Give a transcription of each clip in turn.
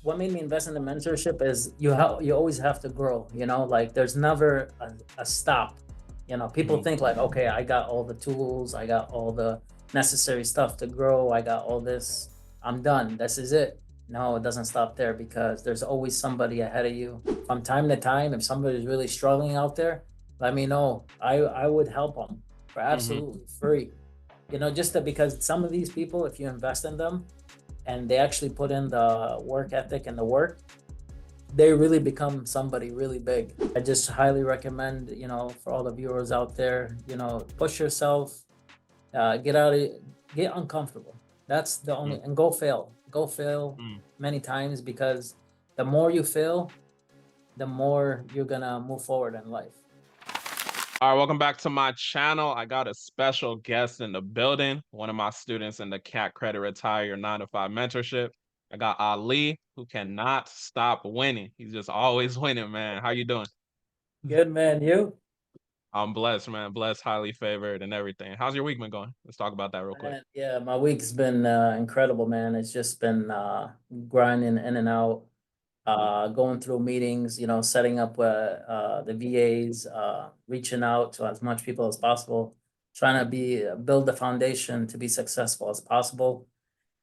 what made me invest in the mentorship is you always have to grow, like there's never a stop. People Mhm. think like, okay, I got all the tools, I got all the necessary stuff to grow, I got all this, I'm done, this is it. No, it doesn't stop there because there's always somebody ahead of you. From time to time, if somebody's really struggling out there, let me know. I would help them for Mhm. absolutely free. Just because some of these people, if you invest in them and they actually put in the work ethic and the work, they really become somebody really big. I just highly recommend, for all the viewers out there, push yourself, get out of, get uncomfortable. That's the Mhm. only, and go fail Mm. many times because the more you fail, the more you're gonna move forward in life. All right, welcome back to my channel. I got a special guest in the building, one of my students in the CAT Credit Retire 9 to 5 mentorship. I got Ali, who cannot stop winning. He's just always winning, man. How you doing? Good man, you? I'm blessed, man. Blessed, highly favored, and everything. How's your week been going? Let's talk about that real quick. Man, yeah, my week's been incredible, man. It's just been grinding in and out, going through meetings, setting up the VAs, reaching out to as much people as possible, trying to build the foundation to be successful as possible.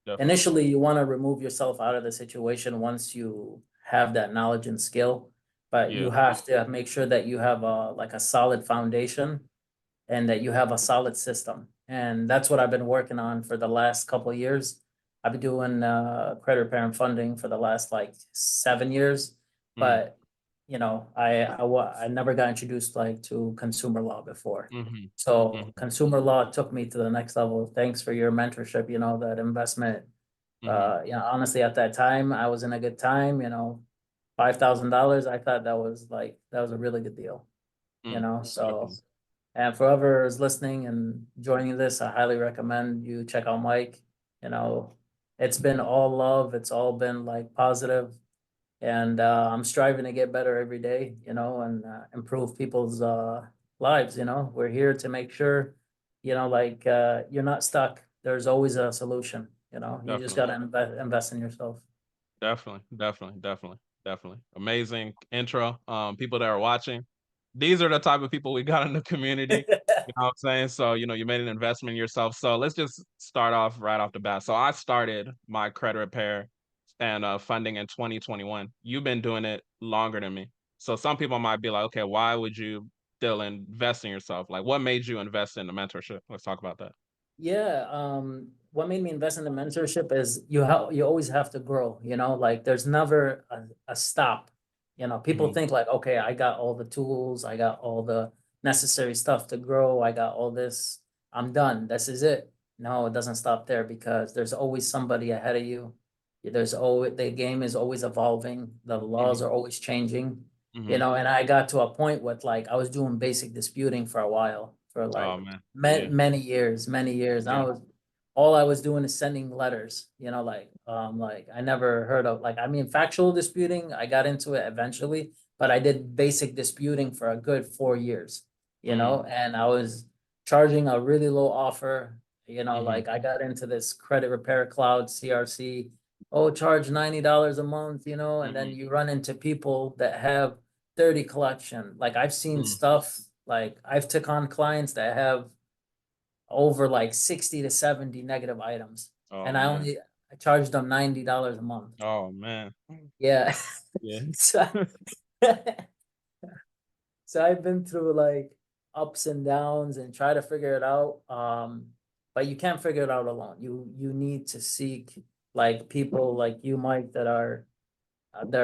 Definitely. Initially, you want to remove yourself out of the situation once you have that knowledge and skill, but you Yeah. have to make sure that you have a solid foundation and that you have a solid system. And that's what I've been working on for the last couple of years. I've been doing credit repair and funding for the last like 7 years, Mm. but I never got introduced like to consumer law before. Mhm. So Mhm. consumer law took me to the next level. Thanks for your mentorship, that investment. Mhm. Honestly, at that time, I was in a good time, $5,000. I thought that was a really good deal, Mm. so. Definitely. And for whoever is listening and joining this, I highly recommend you check out Mike. You know, it's been all love. It's all been like positive, and I'm striving to get better every day. And improve people's lives. We're here to make sure, you're not stuck. There's always a solution. You just Definitely. gotta invest in yourself. Definitely. Amazing intro. People that are watching, these are the type of people we got in the community. You know what I'm saying? So, you made an investment in yourself. So let's just start off right off the bat. So I started my credit repair and funding in 2021. You've been doing it longer than me. So some people might be like, okay, why would you still invest in yourself? Like, what made you invest in the mentorship? Let's talk about that. Yeah, what made me invest in the mentorship is you always have to grow, like there's never a stop. People Mhm. think like, okay, I got all the tools, I got all the necessary stuff to grow, I got all this, I'm done, this is it. No, it doesn't stop there because there's always somebody ahead of you. There's always, the game is always evolving, the laws Mhm. are always changing, Mhm. and I got to a point with like I was doing basic disputing for a while, for Oh like man. Yeah. many years, many years. Yeah. All I was doing is sending letters, like I never heard of, like, I mean, factual disputing, I got into it eventually, but I did basic disputing for a good 4 years, Mm. and I was charging a really low offer, Mhm. like I got into this credit repair cloud, CRC. Oh, charge $90 a month, and then Mhm. you run into people that have 30 collection. Like I've seen Mm. stuff, like I've took on clients that have over like 60 to 70 negative items. Oh And man. I charged them $90 a month. Oh man. Yeah. Yeah. So, so I've been through like ups and downs and try to figure it out. But you can't figure it out alone. You need to seek like people like you, Mike, that are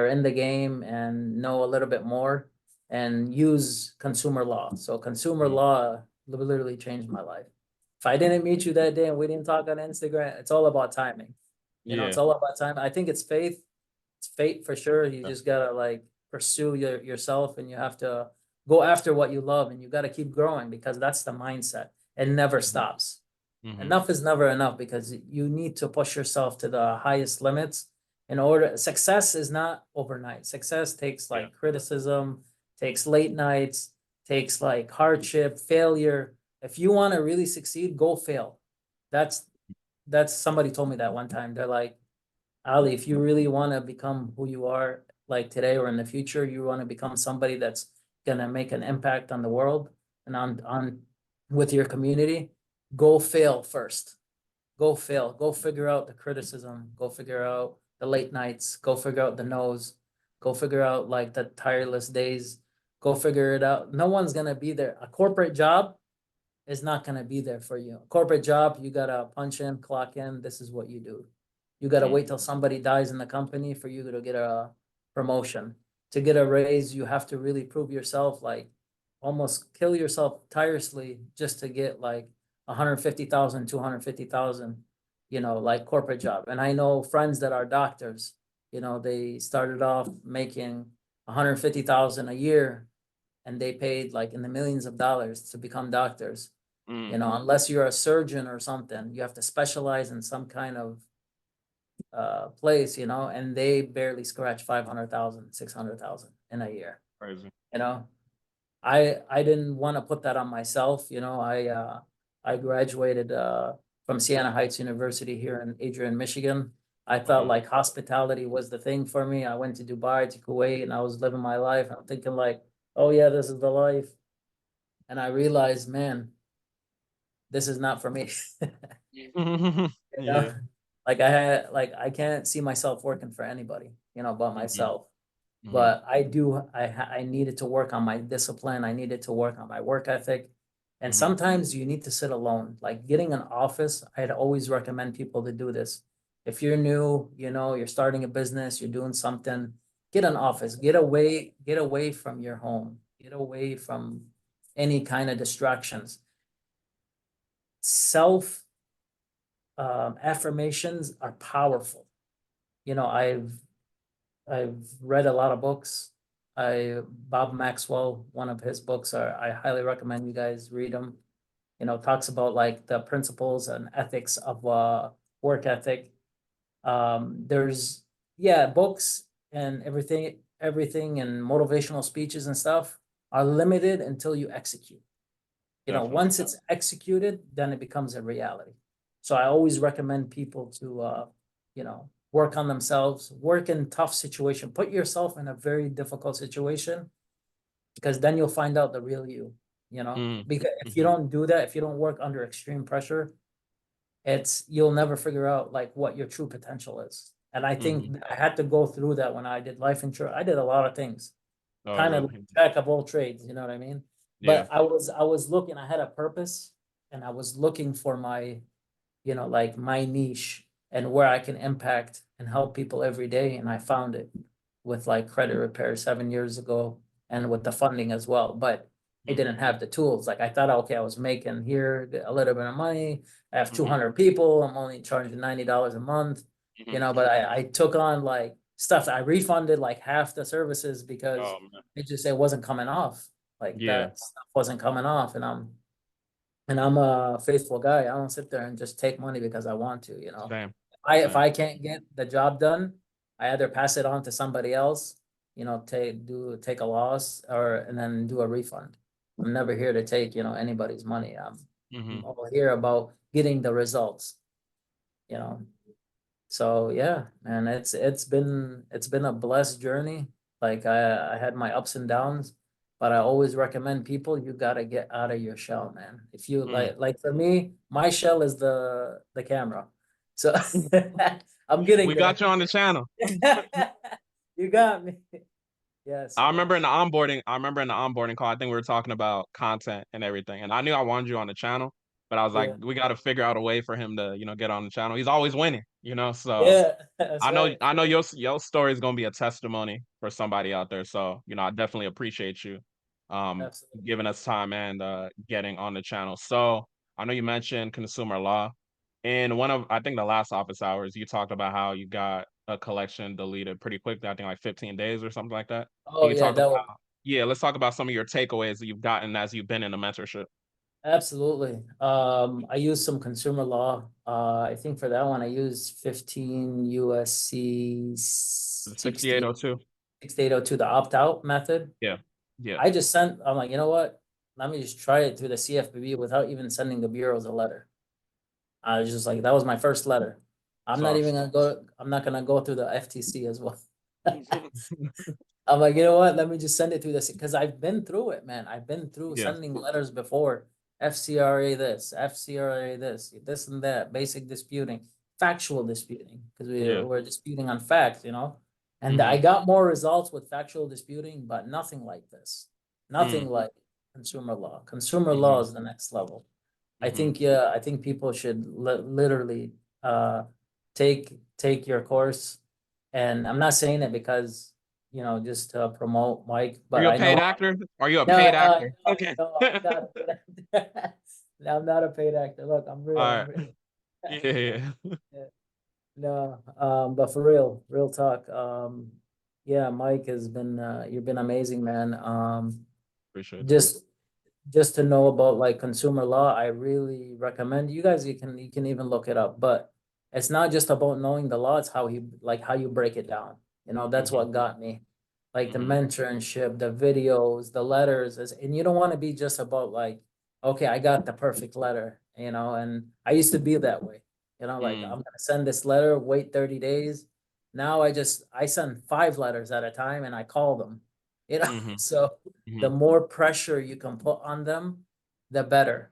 in the game and know a little bit more and use consumer law. So consumer Mm. law literally changed my life. If I didn't meet you that day and we didn't talk on Instagram, it's all about timing. It's Yeah. all about time. I think it's faith. It's fate for sure. You Yeah. just gotta like pursue yourself and you have to go after what you love and you gotta keep growing because that's the mindset. It never Mhm. stops. Mhm. Enough is never enough because you need to push yourself to the highest limits in order. Success is not overnight. Success takes Yeah. like criticism, takes late nights, takes like hardship, failure. If you want to really succeed, go fail. That's that's somebody told me that one time. They're like, Ali, if you really want to become who you are like today or in the future, you want to become somebody that's gonna make an impact on the world and on with your community, go fail first. Go fail. Go figure out the criticism. Go figure out the late nights. Go figure out the no's. Go figure out like the tireless days. Go figure it out. No one's gonna be there. A corporate job is not gonna be there for you. A corporate job, you gotta punch in, clock in. This is what you do. You gotta wait till somebody dies in the company for you to get a promotion. To get a raise, you have to really prove yourself, like almost kill yourself tirelessly just to get like 150,000, 250,000, like corporate job. And I know friends that are doctors, they started off making 150,000 a year and they paid like in the millions of dollars to become doctors. Unless you're a surgeon or something, you have to specialize in some kind of place, and they barely scratch 500,000, 600,000 in a year. Crazy. You know, I didn't want to put that on myself. I graduated from Siena Heights University here in Adrian, Michigan. I felt like hospitality was the thing for me. I went to Dubai, to Kuwait, and I was living my life. I'm thinking like, oh yeah, this is the life. And I realized, man, this is not for me. Yeah. Like I can't see myself working for anybody, but myself. Mhm. But I needed to work on my discipline. I needed to work on my work ethic. And sometimes you need to sit alone. Like getting an office, I'd always recommend people to do this. If you're new, you're starting a business, you're doing something, get an office, get away from your home, get away from any kind of distractions. Self affirmations are powerful. I've read a lot of books. Bob Maxwell, one of his books I highly recommend you guys read them. Talks about like the principles and ethics of work ethic. There's books and everything and motivational speeches and stuff are limited until you execute. Definitely. Once it's executed, then it becomes a reality. So I always recommend people to work on themselves, work in tough situation, put yourself in a very difficult situation, because then you'll find out the real you, because if you don't do that, if you don't work under extreme pressure, you'll never figure out like what your true potential is. And I think I had to go through that when I did life insurance. I did a lot of things, Oh, kind of really? jack of all trades, you know what I mean? Yeah. But I was looking, I had a purpose and I was looking for my, like my niche and where I can impact and help people every day. And I found it with like credit repair 7 years ago and with the funding as well. But I didn't have the tools. Like I thought, okay, I was making here a little bit of money. I have 200 people. I'm only charging $90 a month, but I took on like stuff. I refunded like half the services because Oh, man. it wasn't coming off. Like Yeah. that stuff wasn't coming off. And I'm a faithful guy. I don't sit there and just take money because I want to, Same. If I can't get the job done, I either pass it on to somebody else, take a loss and then do a refund. I'm never here to take, anybody's money. I'm all here about getting the results, you know. So yeah, man, it's been a blessed journey. Like I had my ups and downs, but I always recommend people, you gotta get out of your shell, man. If you like for me, my shell is the camera. So I'm getting We there. got you on the channel. You got me. Yes. I remember in the onboarding call, I think we were talking about content and everything. And I knew I wanted you on the channel, but I was like, Yeah. we got to figure out a way for him to, get on the channel. He's always winning, so Yeah, that's right. I know your story is gonna be a testimony for somebody out there. So, I definitely appreciate you Absolutely. giving us time and getting on the channel. So I know you mentioned consumer law. In one of I think the last office hours, you talked about how you got a collection deleted pretty quickly, I think like 15 days or something like that. Can Oh you yeah, talk that was about yeah, let's talk about some of your takeaways that you've gotten as you've been in the mentorship. absolutely. I used some consumer law. I think for that one, I used 15 USC 60 6802. 6802, the opt-out method. Yeah. Yeah. I'm like, you know what? Let me just try it through the CFPB without even sending the bureaus a letter. I was just like, that was my first letter. I'm not So even gonna go, I'm not gonna go through the FTC as well. I'm like, you know what? Let me just send it through this because I've been through it, man. I've been through yeah, sending letters before. FCRA this, FCRA this and that, basic disputing, factual disputing, because yeah. we're disputing on facts, you know? And I Mm-hmm. got more results with factual disputing, but nothing like this. Nothing Mm, like consumer law. Consumer law mm-hmm. is the next level. I Mm-hmm. think, yeah, I think people should literally take your course. And I'm not saying it because, you know, just to promote Mike, Are but you a I paid know, actor? Are you a no, paid actor? Okay. no, I'm not a paid actor. No, I'm not a paid actor. Look, I'm real. All I'm right. real. Yeah, yeah. Yeah. No, but for real, real talk. Yeah, Mike has been, you've been amazing, man. Appreciate that. Just just to know about like consumer law, I really recommend you guys, you can even look it up, but it's not just about knowing the law, it's how he like how you break it down. You know, that's Mm-hmm. what got me. Like the Mm-hmm. mentorship, the videos, the letters, and you don't want to be just about like, okay, I got the perfect letter, you know, and I used to be that way. You know, like Mm, I'm gonna send this letter, wait 30 days. Now I send 5 letters at a time and I call them, you know. mm-hmm. So Mm-hmm. the more pressure you can put on them, the better.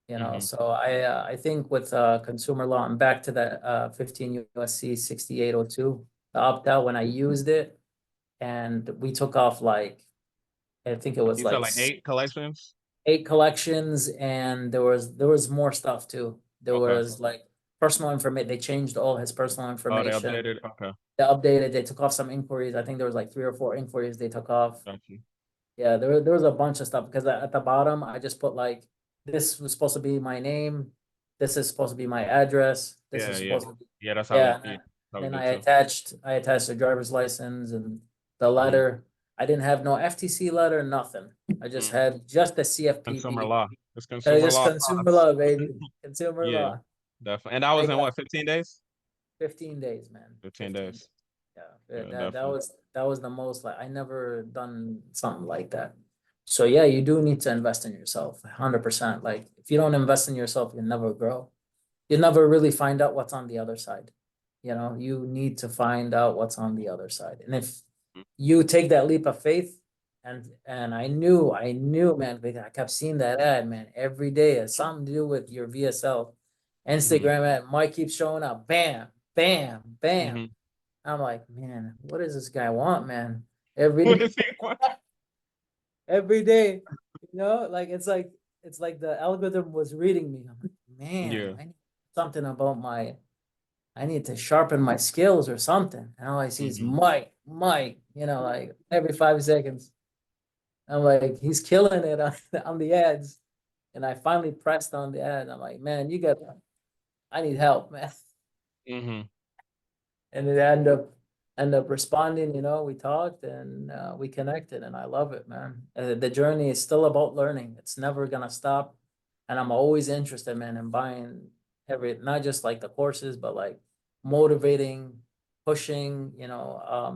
You know, Mm-hmm. so I think with consumer law, and back to that 15 USC 6802, the opt-out when I used it, and we took off like I think it was You said like like 8 collections? 8 collections, and there was more stuff too. There Okay. was like personal information. They changed all his personal Oh, they information. updated. Okay. They updated. They took off some inquiries. I think there was like 3 or 4 inquiries they took off. Got you. Yeah, there was a bunch of stuff because at the bottom I just put like this was supposed to be my name, this is supposed to be my address, this Yeah, is yeah. supposed to be Yeah, that's how we yeah. yeah, how we Then do I too. attached the driver's license and the Mm-hmm. letter. I didn't have no FTC letter, nothing. I just Mm. had just the Consumer CFPB. law. It's consumer Just law consumer products. law, baby. Consumer Yeah, law. definitely. And that was Make in a what, 15 days? 15 days, man. 15 15 days. days. Yeah, Yeah, that definitely. was the most like I never done something like that. So yeah, you do need to invest in yourself, 100%. Like if you don't invest in yourself, you'll never grow. You'll never really find out what's on the other side. You know, you need to find out what's on the other side. And if you take that leap of faith, and I knew, man, because I kept seeing that ad, man, every day. It's something to do with your VSL, Mm-hmm. Instagram ad. Mike keeps showing up, bam, bam, bam. Mm-hmm. I'm like, man, what does this guy want, man? Every What day, is he? What? every day, like it's like the algorithm was reading me. I'm like, man, Yeah. I need something about I need to sharpen my skills or something. And all I see is Mm-hmm. Mike, like every 5 seconds. I'm like, he's killing it on the ads. And I finally pressed on the ad. I'm like, man, I need help, man. Mm-hmm. And it end up responding, we talked and we connected and I love it, man. The journey is still about learning. It's never gonna stop. And I'm always interested, man, in buying not just like the courses, but like motivating, pushing,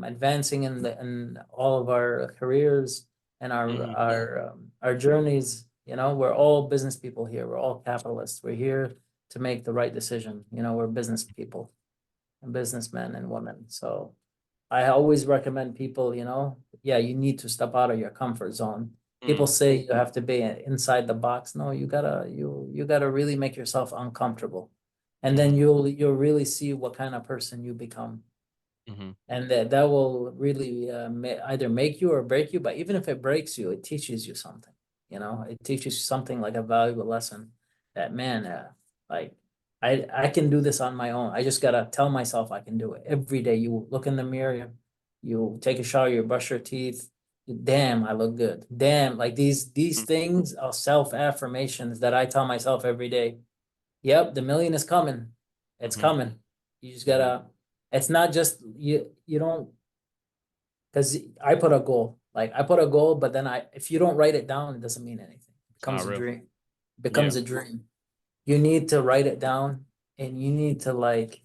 advancing in all of our careers and Mm-hmm. our journeys. We're all business people here. We're all capitalists. We're here to make the right decision. We're business people and businessmen and women. So I always recommend people, yeah, you need to step out of your comfort zone. People Mm-hmm. say you have to be inside the box. No, you gotta really make yourself uncomfortable. And Mm-hmm. then you'll really see what kind of person you become. Mm-hmm. And that will really either make you or break you. But even if it breaks you, it teaches you something. It teaches you something like a valuable lesson that, man, like I can do this on my own. I just gotta tell myself I can do it every day. You look in the mirror, you take a shower, you brush your teeth. Damn, I look good. Damn, like these things are self affirmations that I tell myself every day. Yep, the million is coming. It's Mm-hmm. coming. You just gotta. It's not just you. You don't because I put a goal. Like I put a goal, but then if you don't write it down, it doesn't mean anything. It It's not becomes a real. dream. It Yeah. becomes a dream. You need to write it down, and you need to like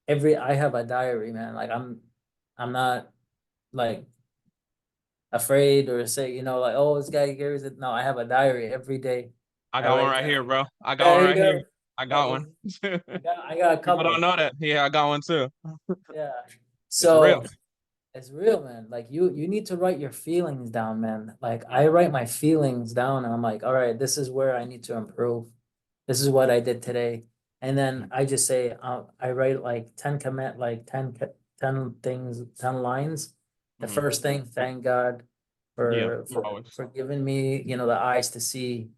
I have a diary, man. Like I'm not like afraid or say, like, oh, this guy carries it. No, I have a diary every day. I I got one write right down. here, bro. I got Yeah, one you right here. go. I Like got one. I got a People don't couple. know that. Yeah, I got one too. Yeah. It's real. So it's real, man. Like you need to write your feelings down, man. Like I write my feelings down and I'm like, all right, this is where I need to improve. This is what I did today. And then Mm, I just say, I write like 10 commit, like 10 things, 10 lines. The mhm. first thing, thank God Yeah, for always. giving me, the eyes to see,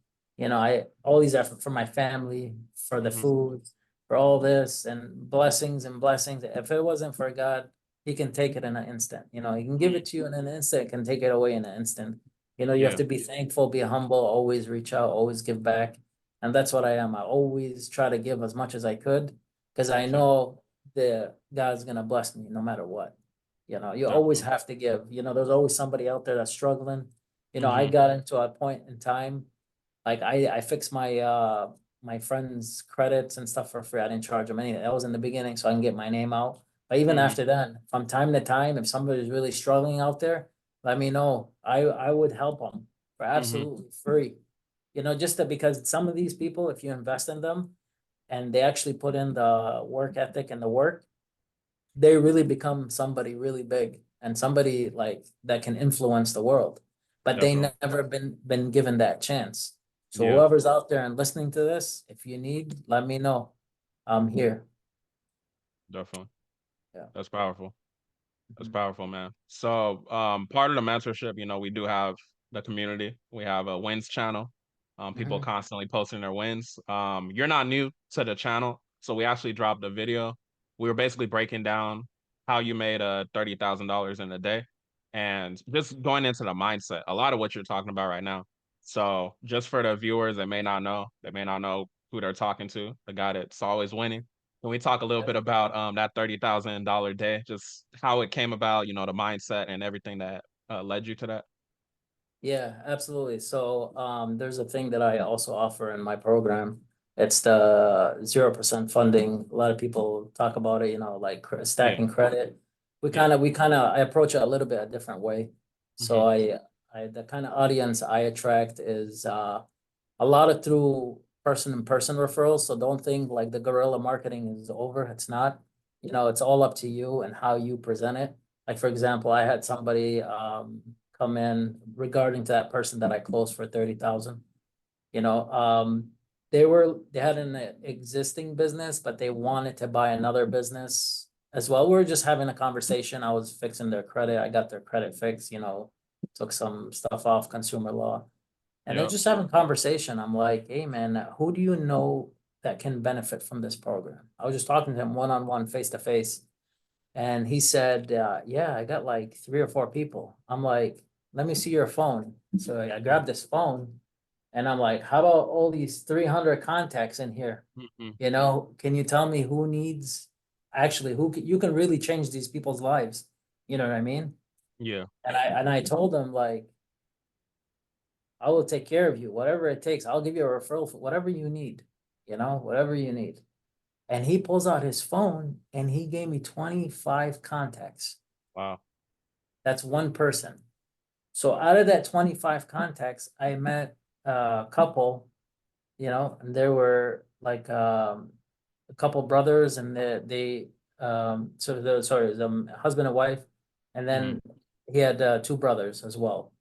all these effort for my family, for the Mhm. food, for all this and blessings and blessings. If it wasn't for God, he can take it in an instant. He can give Mm, it to you in an instant, can take it away in an instant. You have yeah, to be thankful, be humble, always reach out, always give back. And that's what I am. I always try to give as much as I could because I same. know the God's gonna bless me no matter what. You always Definitely. have to give. There's always somebody out there that's struggling. I Mhm. got into a point in time, like I fixed my friends' credits and stuff for free. I didn't charge them anything. That was in the beginning, so I can get my name out. But even Mhm. after that, from time to time, if somebody's really struggling out there, let me know. I would help them for Mhm. absolutely free. Because some of these people, if you invest in them and they actually put in the work ethic and the work, they really become somebody really big and somebody like that can influence the world. But they Definitely. never been given that chance. So Yeah, whoever's out there and listening to this, if you need, let me know. I'm here. definitely. Yeah. That's powerful. That's Mhm. powerful, man. So, part of the mentorship, we do have the community. We have a wins channel. People Mhm. constantly posting their wins. You're not new to the channel, so we actually dropped a video. We were basically breaking down how you made $30,000 in a day, and just going into the mindset. A lot of what you're talking about right now. So, just for the viewers that may not know, who they're talking to, the guy that's always winning. Can we talk a little bit Yep. about that $30,000 day, just how it came about, the mindset and everything that led you to that? Yeah, absolutely. So there's a thing that I also offer in my program. It's the 0% funding. A lot of people talk about it, like Yeah, stacking credit. We yeah. kind of we kind of I approach it a little bit a different way. Hmm. So I the kind of audience I attract is a lot of through person-to-person referrals. So don't think like the guerrilla marketing is over. It's not. It's all up to you and how you present it. Like for example, I had somebody come in regarding to that person that I closed for 30,000. You know, they had an existing business, but they wanted to buy another business as well. We were just having a conversation. I was fixing their credit. I got their credit fixed, took some stuff off consumer law. And then Yeah. just having conversation, I'm like, hey man, who do you know that can benefit from this program? I was just talking to him one-on-one, face-to-face. And he said, yeah, I got like 3 or 4 people. I'm like, let me see your phone. So I Mm-hmm. grabbed this phone and I'm like, how about all these 300 contacts in here? Mm-hmm. Can you tell me who needs, actually, you can really change these people's lives? You know what I mean? Yeah. And I told him like, I will take care of you, whatever it takes. I'll give you a referral for whatever you need, whatever you need. And he pulls out his phone and he gave me 25 contacts. Wow. That's one person. So out of that 25 contacts, I met a couple, and there were like a couple brothers and the husband and wife, and Mm-hmm. then he had 2 brothers as well.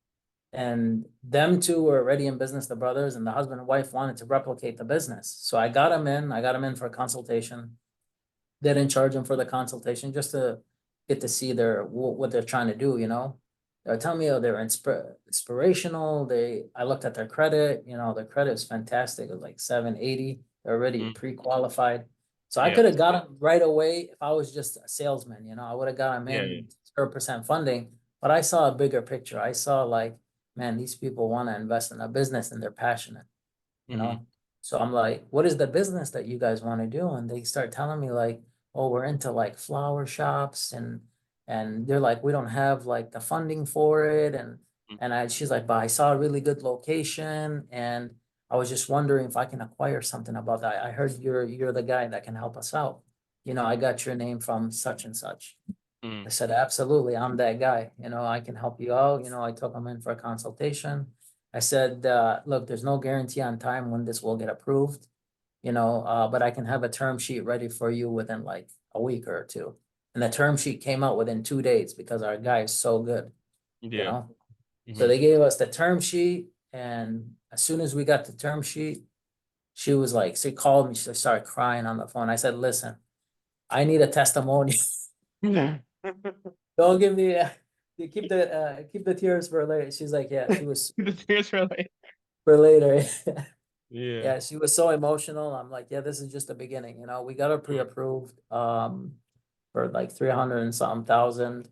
And them two were already in business, the brothers, and the husband and wife wanted to replicate the business. So I got them in for a consultation. They didn't charge them for the consultation just to get to see what they're trying to do. They're telling me, oh, they're inspirational. I looked at their credit, their credit is fantastic. It was like 780. They're already Mm-hmm. pre-qualified. So I Yeah. could have got them right away if I was just a salesman, I would have got them Yeah. Yeah. in 0% funding. But I saw a bigger picture. I saw like, man, these people want to invest in a business and they're passionate you Mm-hmm. know? So I'm like, what is the business that you guys want to do? And they start telling me like, oh, we're into like flower shops and they're like, we don't have like the funding for it. She's like, but I saw a really good location and I was just wondering if I can acquire something about that. I heard you're the guy that can help us out. I got your name from such and such. Mm-hmm. I said, absolutely, I'm that guy. I can help you out. I took him in for a consultation. I said, look, there's no guarantee on time when this will get approved. but I can have a term sheet ready for you within like a week or two. And the term sheet came out within 2 days because our guy is so good, you Yeah. know? So Hmm. they gave us the term sheet, and as soon as we got the term sheet, she was like, she called me, she started crying on the phone. I said, listen, I need a testimony. Don't give me, you keep the tears for later. She's like, yeah, she was The tears were like, for later. yeah. Yeah, she was so emotional. I'm like, yeah, this is just the beginning, we got her Mm, pre-approved, for like 300 and something thousand.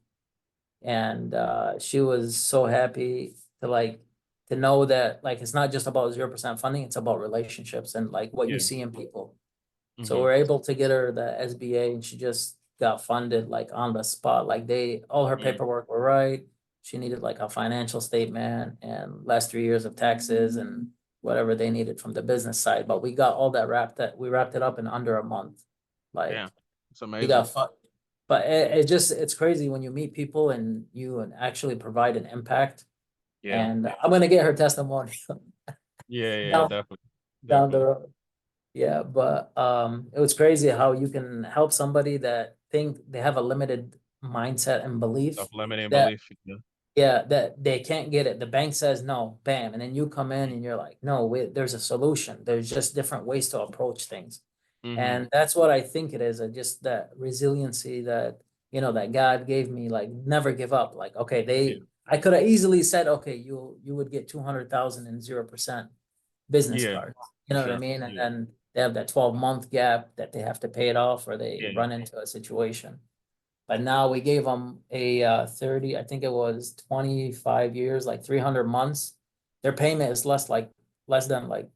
And she was so happy to to know that like it's not just about 0% funding, it's about relationships and like what you yeah. see in people. So Hmm. we're able to get her the SBA, and she just got funded like on the spot. Like all her Mm, paperwork were right. She needed like a financial statement and last 3 years of taxes and whatever they needed from the business side. But we got all that we wrapped it up in under a month. Like damn. It's she amazing. got fun. But it's crazy when you meet people and you actually provide an impact. Yeah. And I'm gonna get her testimony Yeah. Yeah. down Definitely. down the Definitely. road. Yeah, but it was crazy how you can help somebody that think they have a limited mindset and belief Self-limiting that belief. Yeah. yeah, that they can't get it. The bank says no, bam, and then you come in and you're like, no, there's a solution. There's just different ways to approach things. Mm-hmm. And that's what I think it is. Just that resiliency that, that God gave me, like never give up. Like, okay, Yeah. I could have easily said, okay, you would get 200,000 and 0% business Yeah. cards. You For know what I sure. mean? And Yeah. then they have that 12-month gap that they have to pay it off or they Yeah. run into a situation. But now we gave them a 30, I think it was 25 years, like 300 months. Their payment is less than like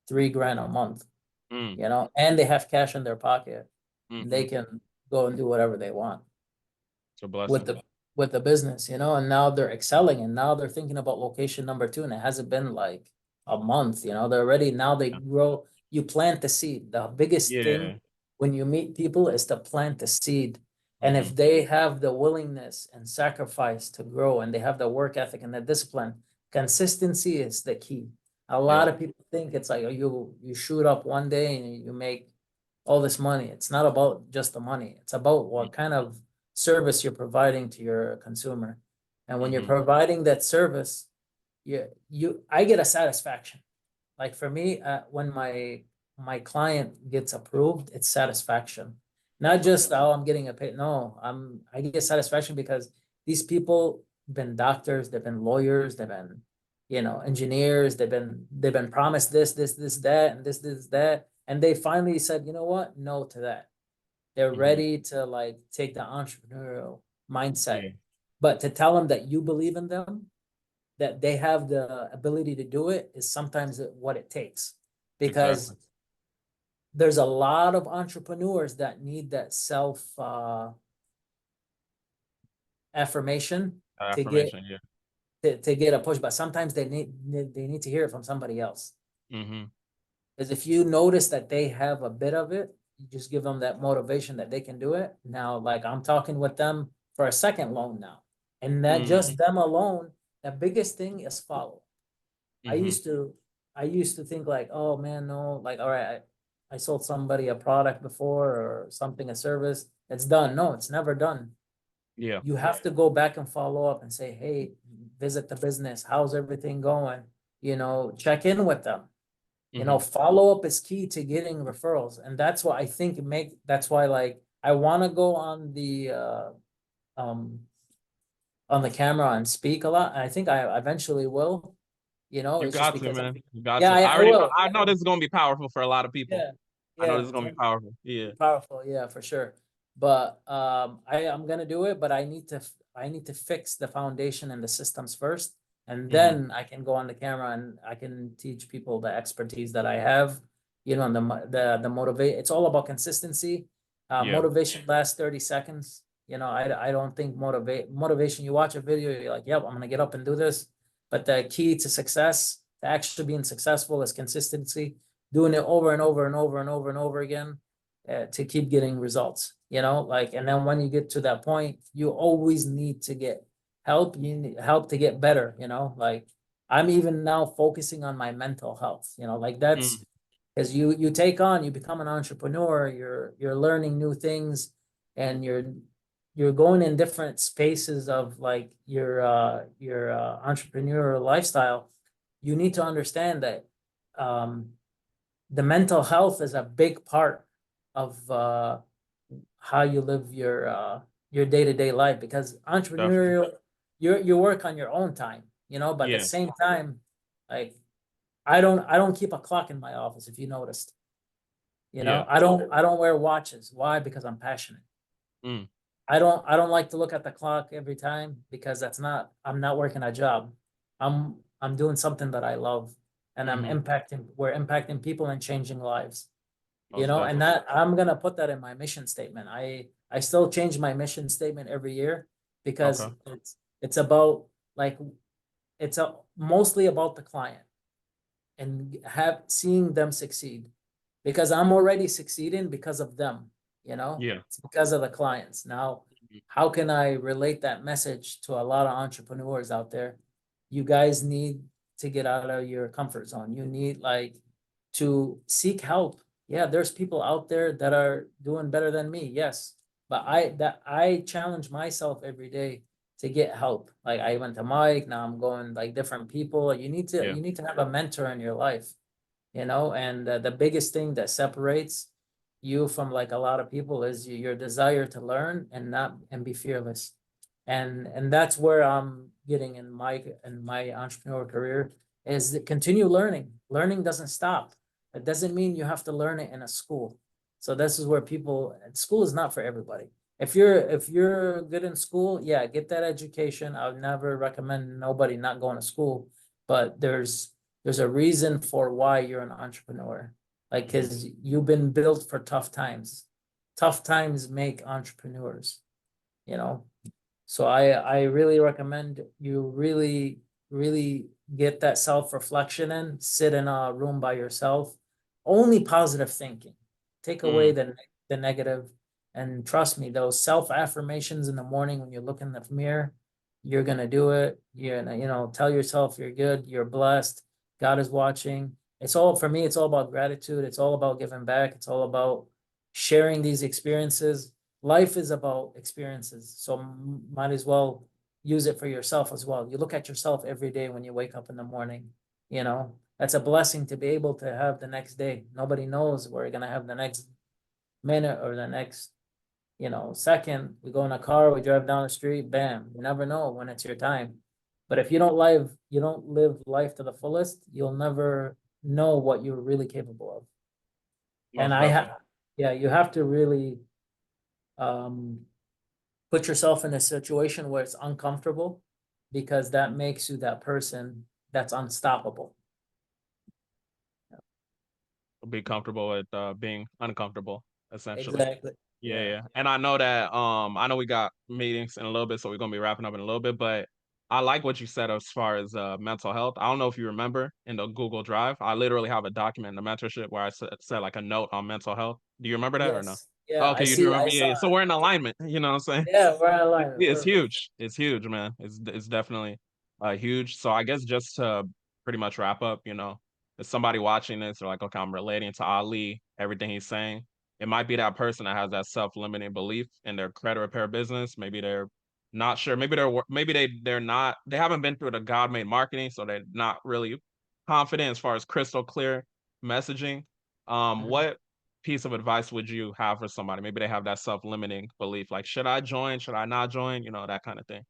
3 grand a month, Mm, and they have cash in their pocket. mm-hmm. They can go and do whatever they want It's a with blessing. the business, and now they're excelling and now they're thinking about location number two, and it hasn't been like a month, they're already now they Yeah. grow. You plant the seed. The biggest thing Yeah. when you meet people is to plant the seed. And Mm-hmm. if they have the willingness and sacrifice to grow and they have the work ethic and the discipline, consistency is the key. A lot Yep. of people think it's like, oh, you shoot up one day and you make all this money. It's not about just the money. It's about what kind of service you're providing to your consumer. And when you're Mm-hmm. providing that service, I get a satisfaction. Like for me, when my client gets approved, it's satisfaction. Not That's just, oh, I'm getting a pay. No, I get satisfaction because these people been doctors, they've been lawyers, they've been, engineers, they've been promised this, that, and this, that. And they finally said, you know what? No to that. They're mm-hmm. ready to like take the entrepreneurial mindset. Yeah. But to tell them that you believe in them, that they have the ability to do it is sometimes what it takes. Exactly. Because there's a lot of entrepreneurs that need that self affirmation to get Affirmation. Yeah. to get a push, but sometimes they need to hear it from somebody else. Mm-hmm. Because if you notice that they have a bit of it, you just give them that motivation that they can do it. Now, like I'm talking with them for a second loan now. And that Mm-hmm. just them alone, the biggest thing is follow. I Mm-hmm. used to I used to think like, oh man, no, like all right, I sold somebody a product before or something, a service, it's done. No, it's never done. Yeah. You have to go back and follow up and say, hey, visit the business. How's everything going? Check in with them. Mm-hmm. Follow up is key to getting referrals. And that's what I think that's why like I want to go um on the camera and speak a lot. I think I eventually will, You it's just got to, because man. You got yeah, to. I I already know. will. I know this is gonna be powerful for a lot of people. Yeah, I know yeah, this is it's gonna gonna be powerful. Yeah. be powerful. Yeah, for sure. But I'm gonna do it, but I need to fix the foundation and the systems first, and Mm-hmm. then I can go on the camera and I can teach people the expertise that I have. And the motivate. It's all about consistency. Yeah. Motivation lasts 30 seconds. I don't think motivation. You watch a video, you're like, yep, I'm gonna get up and do this. But the key to success, to actually being successful, is consistency, doing it over and over and over and over and over again, to keep getting results, and then when you get to that point, you always need to get help. You need help to get better, like I'm even now focusing on my mental health, like Mm. Because you take on, you become an entrepreneur, you're learning new things, and you're going in different spaces of like your entrepreneurial lifestyle. You need to understand that the mental health is a big part of how you live your day-to-day life, because Definitely. entrepreneurial, you work on your own time, you know, but at the Yeah. same time, like I don't keep a clock in my office, if you noticed. You know, Yeah. I don't wear watches. Why? Because I'm passionate. Mm. I don't like to look at the clock every time, because I'm not working a job. I'm doing something that I love, and Hmm. we're impacting people and changing lives. You Most know, and definitely. that I'm gonna put that in my mission statement. I still change my mission statement every year, because Okay. it's about like mostly about the client, and have seeing them succeed, because I'm already succeeding because of them, you know, Yeah. it's because of the clients. Now, how can I relate that message to a lot of entrepreneurs out there? You guys need to get out of your comfort zone. You need like to seek help. Yeah, there's people out there that are doing better than me. Yes. But I challenge myself every day to get help. Like I went to Mike, now I'm going like different people. Yeah. You need to have a mentor in your life, you know, and the biggest thing that separates you from like a lot of people is your desire to learn and not and be fearless. And that's where I'm getting in my entrepreneurial career, is that continue learning. Learning doesn't stop. It doesn't mean you have to learn it in a school. So this is where school is not for everybody. If you're good in school, yeah, get that education. I would never recommend nobody not going to school, but there's a reason for why you're an entrepreneur. Like, Hmm. because you've been built for tough times. Tough times make entrepreneurs, you know? So I really recommend you really get that self-reflection in, sit in a room by yourself. Only positive thinking. Take away Mm. the negative. And trust me, those self-affirmations in the morning when you look in the mirror, you're gonna do it. You're gonna, tell yourself you're good, you're blessed, God is watching. It's all for me, it's all about gratitude, it's all about giving back, it's all about sharing these experiences. Life is about experiences, so might as well use it for yourself as well. You look at yourself every day when you wake up in the morning, that's a blessing to be able to have the next day. Nobody knows where you're gonna have the next minute or the next, second. We go in a car, we drive down the street, bam, you never know when it's your time. But if you don't live life to the fullest, you'll never know what you're really capable of. And Most definitely. yeah, you have to really um put yourself in a situation where it's uncomfortable, because that makes you that person that's unstoppable. Be comfortable with being uncomfortable, essentially. Exactly. Yeah, Yeah. yeah. And I know that I know we got meetings in a little bit, so we're gonna be wrapping up in a little bit, but I like what you said as far as mental health. I don't know if you remember in the Google Drive, I literally have a document in the mentorship where I said like a note on mental health. Do you remember that or no? Yes. Yeah. Okay, I you do see. I remember. Yeah, saw yeah. So it. we're in alignment, you know what I'm saying? Yeah. We're in alignment. It's Perfect. huge. It's huge, man. It's definitely huge. So I guess just to pretty much wrap up, if somebody watching this, they're like, okay, I'm relating to Ali, everything he's saying. It might be that person that has that self-limiting belief in their credit repair business. Maybe they're not sure. Maybe they're not. They haven't been through the God-made marketing, so they're not really confident as far as crystal clear messaging. Mhm. What piece of advice would you have for somebody? Maybe they have that self-limiting belief, like, should I join? Should I not join? That kind of thing.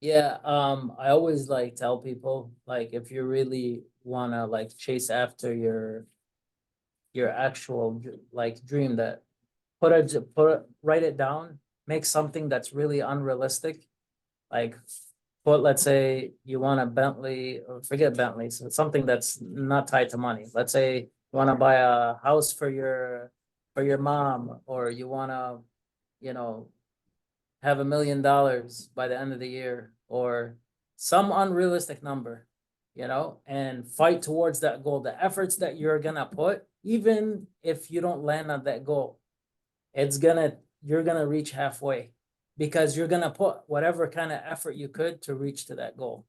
Yeah. I always like tell people, like, if you really wanna like chase after your actual like dream, that write it down, make something that's really unrealistic. Like, but let's say you want a Bentley, or forget Bentley, so something that's not tied to money. Let's say you want to buy a house for your mom, or you want to, you know, have $1 million by the end of the year, or some unrealistic number, and fight towards that goal. The efforts that you're gonna put, even if you don't land on that goal, you're gonna reach halfway, because you're gonna put whatever kind of effort you could to reach to that goal.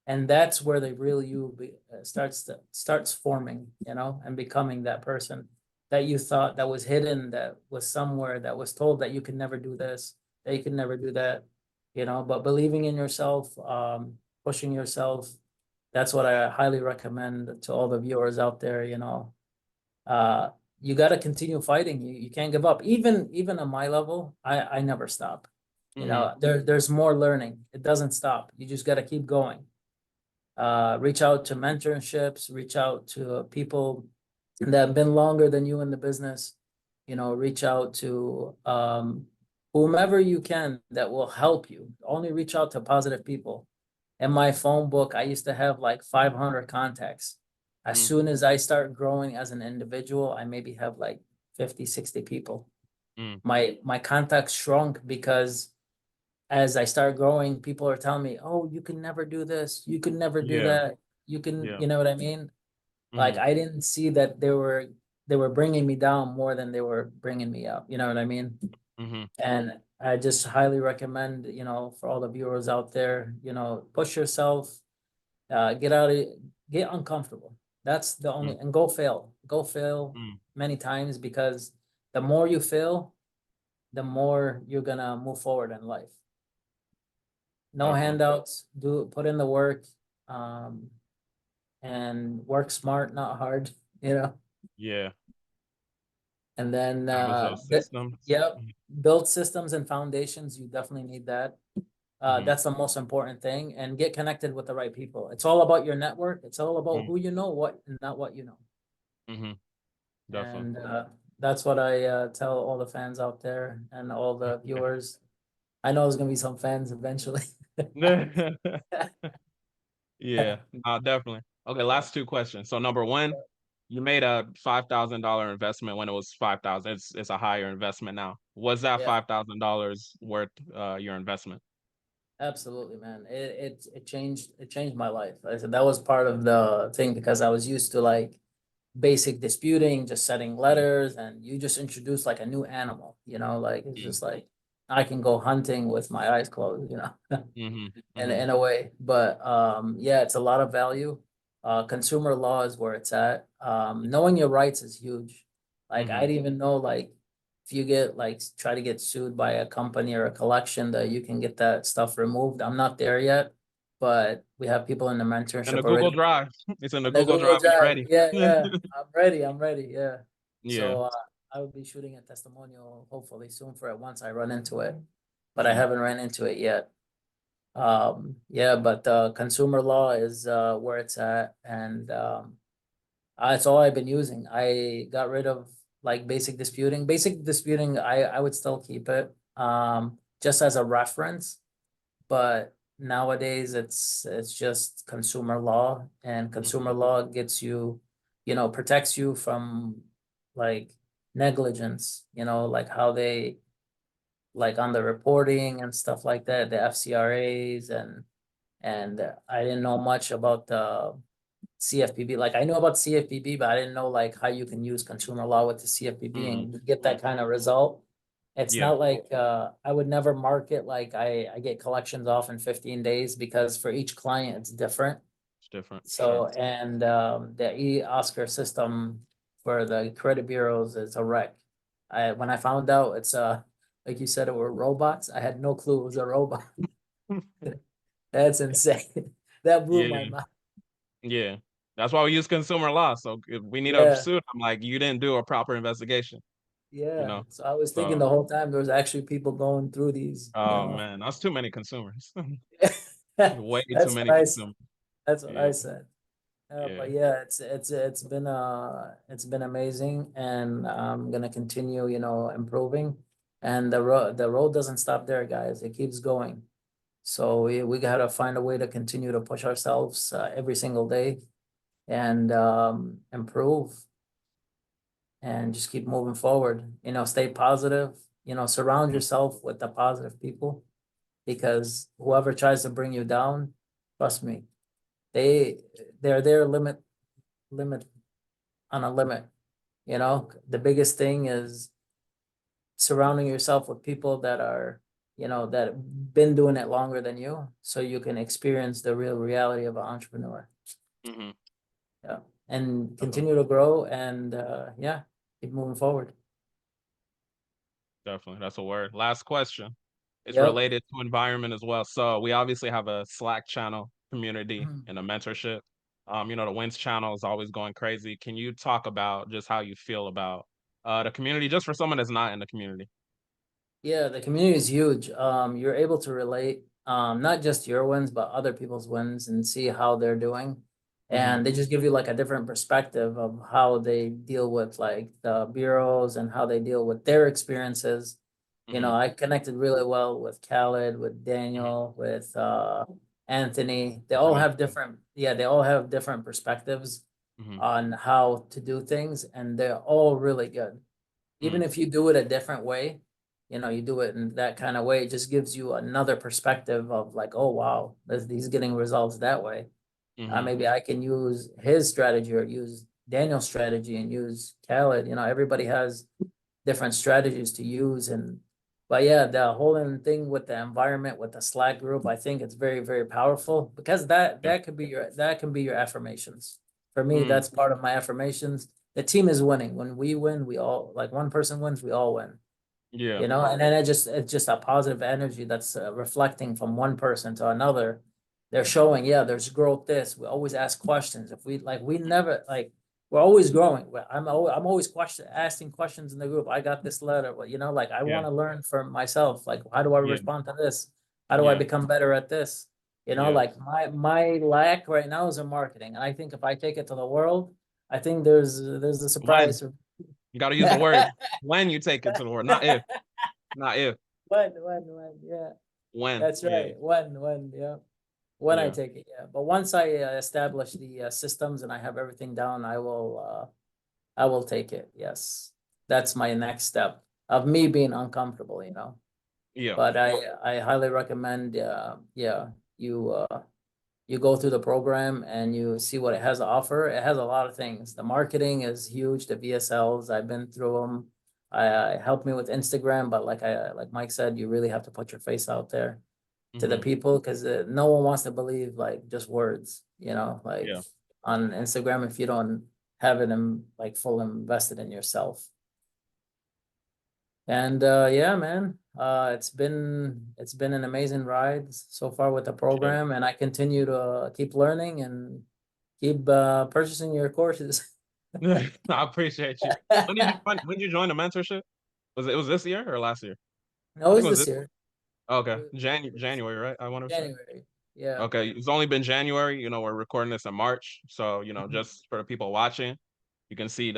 And that's where the real you starts forming, and becoming that person that you thought that was hidden, that was somewhere, that was told that you could never do this, that you could never do that, but believing in yourself, pushing yourself. That's what I highly recommend to all the viewers out there, uh, you got to continue fighting. You can't give up. Even on my level, I never stop. Mm-hmm. There's more learning. It doesn't stop. You just got to keep going. Reach out to mentorships, reach out to people that have been longer than you in the business. Reach out to whomever you can that will help you. Only reach out to positive people. In my phone book, I used to have like 500 contacts. As Mm-hmm. soon as I start growing as an individual, I maybe have like 50, 60 people. Mm. My contacts shrunk because as I start growing, people are telling me, "Oh, you can never do this. You can never do Yeah. that. You can," Yeah. you know what I mean? Like Mm-hmm. I didn't see that they were bringing me down more than they were bringing me up. You know what I mean? Mm-hmm. And I just highly recommend, for all the viewers out there, push yourself, get out of get uncomfortable. That's the only, and go fail Mm-hmm. many times, because the more you fail, the more you're gonna move forward in life. No Definitely. handouts, put in the work, um, and work smart, not hard, you know. Yeah. And then Establish those systems. yep, build systems and foundations. You definitely need that. Mm-hmm. That's the most important thing, and get connected with the right people. It's all about your network. It's all about who you know, what not what you know. Mm-hmm. Definitely. And that's what I tell all the fans out there and all the viewers. I know there's gonna be some fans eventually. Yeah, definitely. Okay, last two questions. So number one, you made a $5,000 investment when it was 5,000. It's a higher investment now. Was that Yeah, $5,000 worth your investment? absolutely, man. It changed my life. I said that was part of the thing, because I was used to like basic disputing, just setting letters, and you just introduce like a new animal, like it's just like I can go hunting with my eyes closed, Mm-hmm. in Mm-hmm. a way. But yeah, it's a lot of value. Consumer law is where it's at. Knowing your rights is huge. Like I Mm-hmm. didn't even know, like, if you get like try to get sued by a company or a collection, that you can get that stuff removed. I'm not there yet, but we have people in the And the mentorship Google already. Drive. It's in the And the Google Google Drive when you're Drive, ready. yeah, yeah, I'm ready, yeah. Yeah. So I will be shooting a testimonial hopefully soon for it once I run into it, but I Mm-hmm. haven't ran into it yet. Yeah, but consumer law is where it's at, and it's all I've been using. I got rid of like basic disputing. Basic disputing, I would still keep it just as a reference, but nowadays it's just consumer law, and Mm-hmm. consumer law gets you, protects you from like negligence, like how they, like on the reporting and stuff like that, the FCRAs, and I didn't know much about the CFPB. Like I know about CFPB, but I didn't know like how you can use consumer law with the CFPB Mm-hmm. and get that kind of result. It's Yeah. not like I would never market like I get collections off in 15 days, because for each client it's different. It's different. Sure. So, and the e-Oscar system for the credit bureaus is a wreck. When I found out it's like you said, it were robots. I had no clue it was a robot. That's insane. That blew my Yeah. mind. Yeah. That's why we use consumer law. So if we need a Yeah, suit, I'm like, you didn't do a proper investigation, you yeah. know? So I was thinking So, the whole time there was actually people going through these, oh man, that's too many consumers. Way too That's what many consumers. that's what Yeah. I said. Yeah. But yeah, it's been amazing, and I'm gonna continue, improving. And the road doesn't stop there, guys. It keeps going. So we gotta find a way to continue to push ourselves every single day, and improve, and just keep moving forward. Stay positive. Surround Mhm. yourself with the positive people, because whoever tries to bring you down, trust me, they they're their limit on a limit. The biggest thing is surrounding yourself with people that are that been doing it longer than you, so you can experience the real reality of an entrepreneur. Mm-hmm. Yeah, and continue to grow and yeah, keep moving forward. Definitely. That's a word. Last question. It's Yep. related to environment as well. So we obviously have a Slack channel community Mhm. and a mentorship. The Wins channel is always going crazy. Can you talk about just how you feel about the community, just for someone that's not in the community? Yeah, the community is huge. You're able to relate, not just your wins, but other people's wins and see how they're doing. Mm-hmm. And they just give you like a different perspective of how they deal with like the bureaus and how they deal with their experiences. Mm-hmm. I connected really well with Khaled, with Daniel, with Anthony. They all have different perspectives Mm-hmm. on how to do things, and they're all really good. Even Mm-hmm. if you do it a different way, you do it in that kind of way, it just gives you another perspective of like, oh wow, he's getting results that way. Mm-hmm. Maybe I can use his strategy or use Daniel's strategy and use Khaled. Everybody has different strategies to use. But yeah, the whole thing with the environment, with the Slack group, I think it's very, very powerful because that Yeah. that could be that can be your affirmations. For me, Mm, that's part of my affirmations. The team is winning. When we win, we all, like, one person wins, we all win. yeah. And then it's just a positive energy that's reflecting from one person to another. They're showing, yeah, there's growth. We always ask questions. If we never, like, we're always growing. I'm always asking questions in the group. I got this letter, like, I Yeah. want to learn for myself. Like, how do I Yeah. respond to this? How do I Yeah. become better at this? Yeah. Like, my lack right now is in marketing. And I think if I take it to the world, I think there's a When surprise. you got to use the word when you take it to the word, not if, not if, When, yeah. when. That's Yeah. right. Yeah. When I Yeah. take it, yeah. But once I establish the systems and I have everything down, I will take it. Yes. That's my next step of me being uncomfortable. Yeah. But I highly recommend, yeah, you go through the program and you see what it has to offer. It has a lot of things. The marketing is huge. The VSLs, I've been through them. I helped me with Instagram, but like Mike said, you really have to put your face out there to the Mm-hmm. people because no one wants to believe like just words, like Yeah. on Instagram if you don't have it in like full invested in yourself. And yeah, man, it's been an amazing ride so far with the Appreciate program, and I continue to keep learning and keep purchasing your courses. it. I appreciate you. When did you join the mentorship? Was this year or last year? No, I it think was it was this this. year. Okay. It was January, right? I want to say. January. Yeah. Okay. It's only been January. We're recording this in March. So, Mhm. just for the people watching, you can see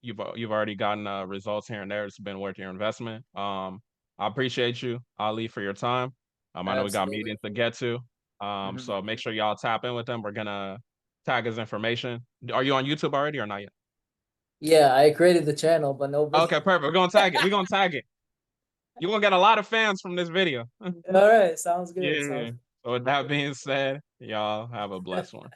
you've already gotten results here and there. It's been worth your investment. I appreciate you, Ali, for your time. I know we got Absolutely. meetings to get to. Mhm. So make sure y'all tap in with them. We're gonna tag his information. Are you on YouTube already or not yet? Yeah, I created the channel, but nobody. Okay, perfect. We're gonna tag it. We're gonna tag it. You're gonna get a lot of fans from this video. All right, sounds good. Yeah. Sounds So with that being said, y'all have a blessed one.